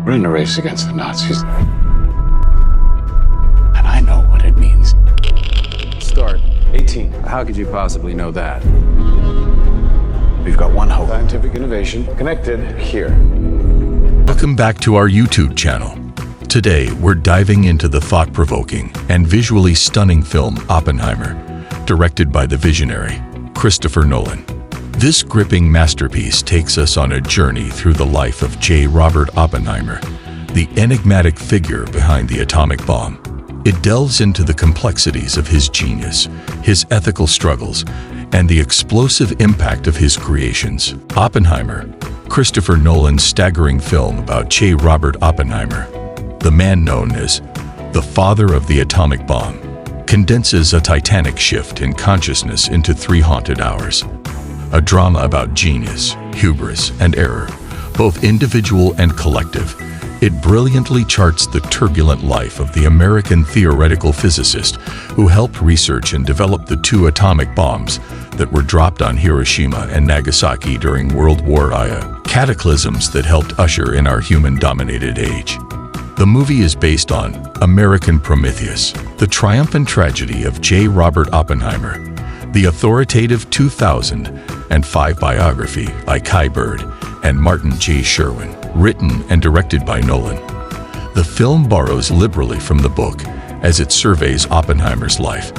We're in a race against the Nazis. And I know what it means. Start. 18. How could you possibly know that? We've got one hope. Scientific innovation connected here. Welcome back to our YouTube channel. Today, we're diving into the thought-provoking and visually stunning film Oppenheimer, directed by the visionary Christopher Nolan. This gripping masterpiece takes us on a journey through the life of J. Robert Oppenheimer, the enigmatic figure behind the atomic bomb. It delves into the complexities of his genius, his ethical struggles, and the explosive impact of his creations. Oppenheimer, Christopher Nolan's staggering film about J. Robert Oppenheimer, the man known as the father of the atomic bomb, condenses a titanic shift in consciousness into 3 haunted hours. A drama about genius, hubris, and error, both individual and collective. It brilliantly charts the turbulent life of the American theoretical physicist who helped research and develop the 2 atomic bombs that were dropped on Hiroshima and Nagasaki during World War I, cataclysms that helped usher in our human-dominated age. The movie is based on American Prometheus, the triumphant tragedy of J. Robert Oppenheimer, the authoritative 2005 biography by Kai Bird and Martin J. Sherwin, written and directed by Nolan. The film borrows liberally from the book as it surveys Oppenheimer's life,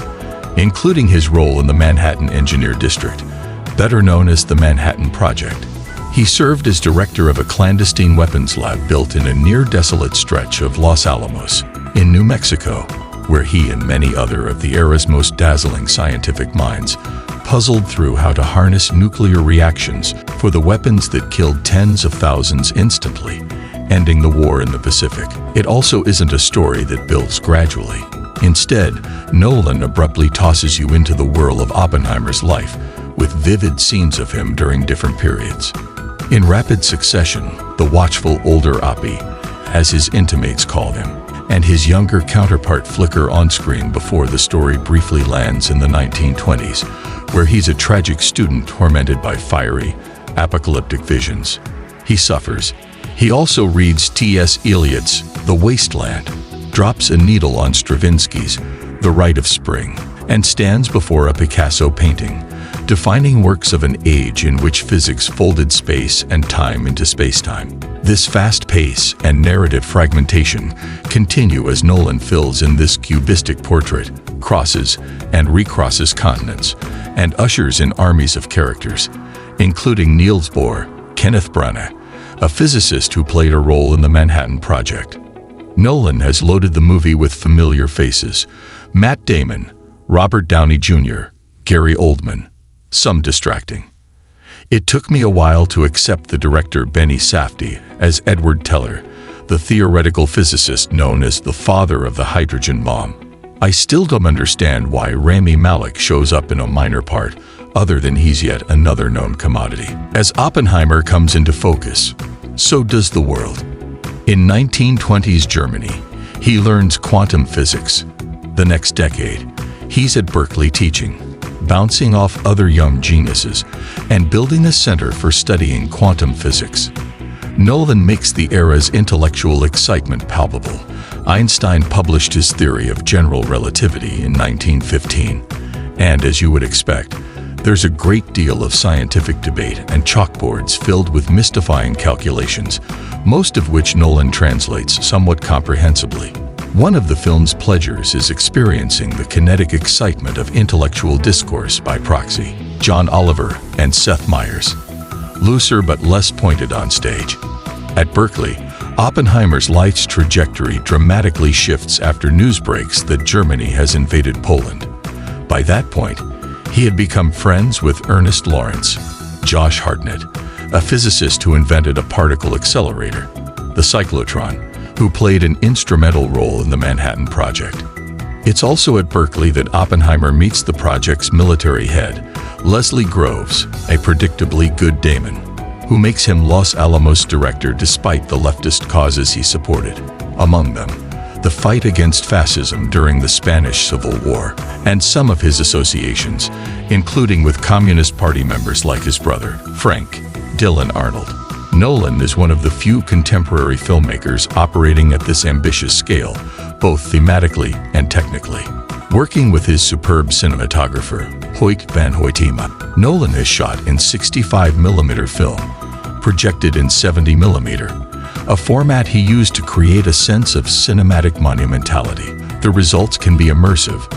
including his role in the Manhattan Engineer District, better known as the Manhattan Project. He served as director of a clandestine weapons lab built in a near-desolate stretch of Los Alamos, in New Mexico, where he and many other of the era's most dazzling scientific minds puzzled through how to harness nuclear reactions for the weapons that killed tens of thousands instantly, ending the war in the Pacific. It also isn't a story that builds gradually. Instead, Nolan abruptly tosses you into the whirl of Oppenheimer's life, with vivid scenes of him during different periods. In rapid succession, the watchful older Oppie, as his intimates call him, and his younger counterpart flicker on screen before the story briefly lands in the 1920s, where he's a tragic student tormented by fiery, apocalyptic visions. He suffers. He also reads T.S. Eliot's The Wasteland, drops a needle on Stravinsky's The Rite of Spring, and stands before a Picasso painting, defining works of an age in which physics folded space and time into spacetime. This fast pace and narrative fragmentation continue as Nolan fills in this cubistic portrait, crosses and recrosses continents, and ushers in armies of characters, including Niels Bohr, Kenneth Branagh, a physicist who played a role in the Manhattan Project. Nolan has loaded the movie with familiar faces: Matt Damon, Robert Downey Jr., Gary Oldman, some distracting. It took me a while to accept the director Benny Safdie as Edward Teller, the theoretical physicist known as the father of the hydrogen bomb. I still don't understand why Rami Malek shows up in a minor part, other than he's yet another known commodity. As Oppenheimer comes into focus, so does the world. In 1920s Germany, he learns quantum physics. The next decade, he's at Berkeley teaching, bouncing off other young geniuses, and building a center for studying quantum physics. Nolan makes the era's intellectual excitement palpable. Einstein published his theory of general relativity in 1915, and as you would expect, there's a great deal of scientific debate and chalkboards filled with mystifying calculations, most of which Nolan translates somewhat comprehensibly. One of the film's pleasures is experiencing the kinetic excitement of intellectual discourse by proxy. John Oliver and Seth Meyers, looser but less pointed on stage. At Berkeley, Oppenheimer's life's trajectory dramatically shifts after news breaks that Germany has invaded Poland. By that point, he had become friends with Ernest Lawrence, Josh Hartnett, a physicist who invented a particle accelerator, the cyclotron, who played an instrumental role in the Manhattan Project. It's also at Berkeley that Oppenheimer meets the project's military head, Leslie Groves, a predictably good Damon, who makes him Los Alamos director despite the leftist causes he supported. Among them, the fight against fascism during the Spanish Civil War, and some of his associations, including with Communist Party members like his brother, Frank Dylan Arnold. Nolan is one of the few contemporary filmmakers operating at this ambitious scale, both thematically and technically. Working with his superb cinematographer, Hoyt van Hoytema, Nolan has shot in 65mm film, projected in 70mm, a format he used to create a sense of cinematic monumentality. The results can be immersive,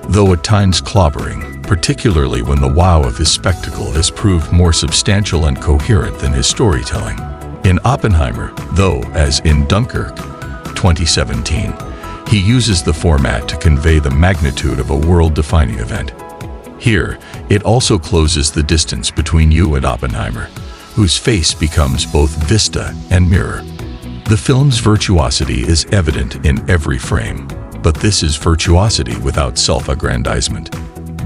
though at times clobbering, particularly when the wow of his spectacle has proved more substantial and coherent than his storytelling. In Oppenheimer, though, as in Dunkirk, 2017, he uses the format to convey the magnitude of a world-defining event. Here, it also closes the distance between you and Oppenheimer, whose face becomes both vista and mirror. The film's virtuosity is evident in every frame, but this is virtuosity without self-aggrandizement.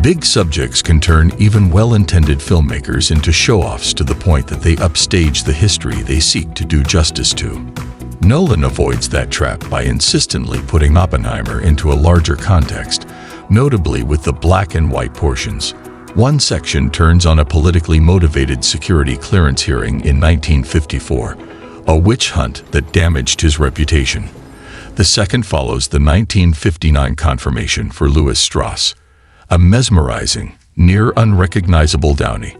Big subjects can turn even well-intended filmmakers into show-offs to the point that they upstage the history they seek to do justice to. Nolan avoids that trap by insistently putting Oppenheimer into a larger context, notably with the black and white portions. One section turns on a politically motivated security clearance hearing in 1954, a witch hunt that damaged his reputation. The second follows the 1959 confirmation for Louis Strauss, a mesmerizing, near unrecognizable Downey,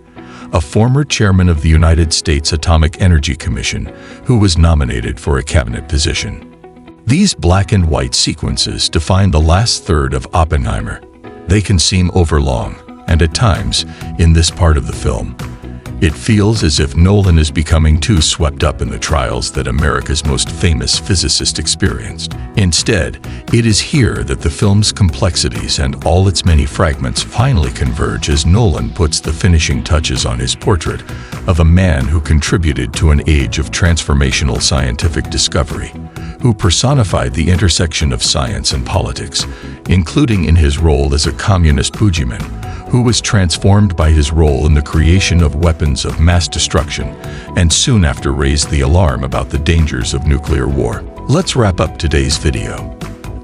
a former chairman of the United States Atomic Energy Commission who was nominated for a cabinet position. These black and white sequences define the last third of Oppenheimer. They can seem overlong, and at times, in this part of the film, it feels as if Nolan is becoming too swept up in the trials that America's most famous physicist experienced. Instead, it is here that the film's complexities and all its many fragments finally converge as Nolan puts the finishing touches on his portrait of a man who contributed to an age of transformational scientific discovery, who personified the intersection of science and politics, including in his role as a communist boogeyman, who was transformed by his role in the creation of weapons of mass destruction and soon after raised the alarm about the dangers of nuclear war. Let's wrap up today's video.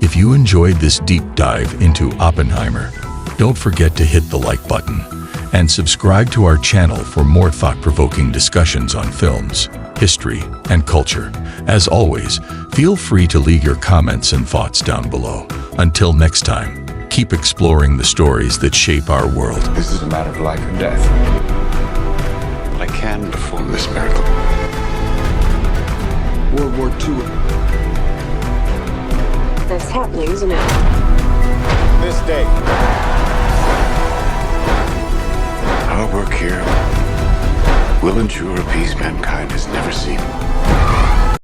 If you enjoyed this deep dive into Oppenheimer, don't forget to hit the like button and subscribe to our channel for more thought-provoking discussions on films, history, and culture. As always, feel free to leave your comments and thoughts down below. Until next time, keep exploring the stories that shape our world. This is a matter of life and death. But I can perform this miracle. World War II. That's happening, isn't it? This day. Our work here will ensure a peace mankind has never seen.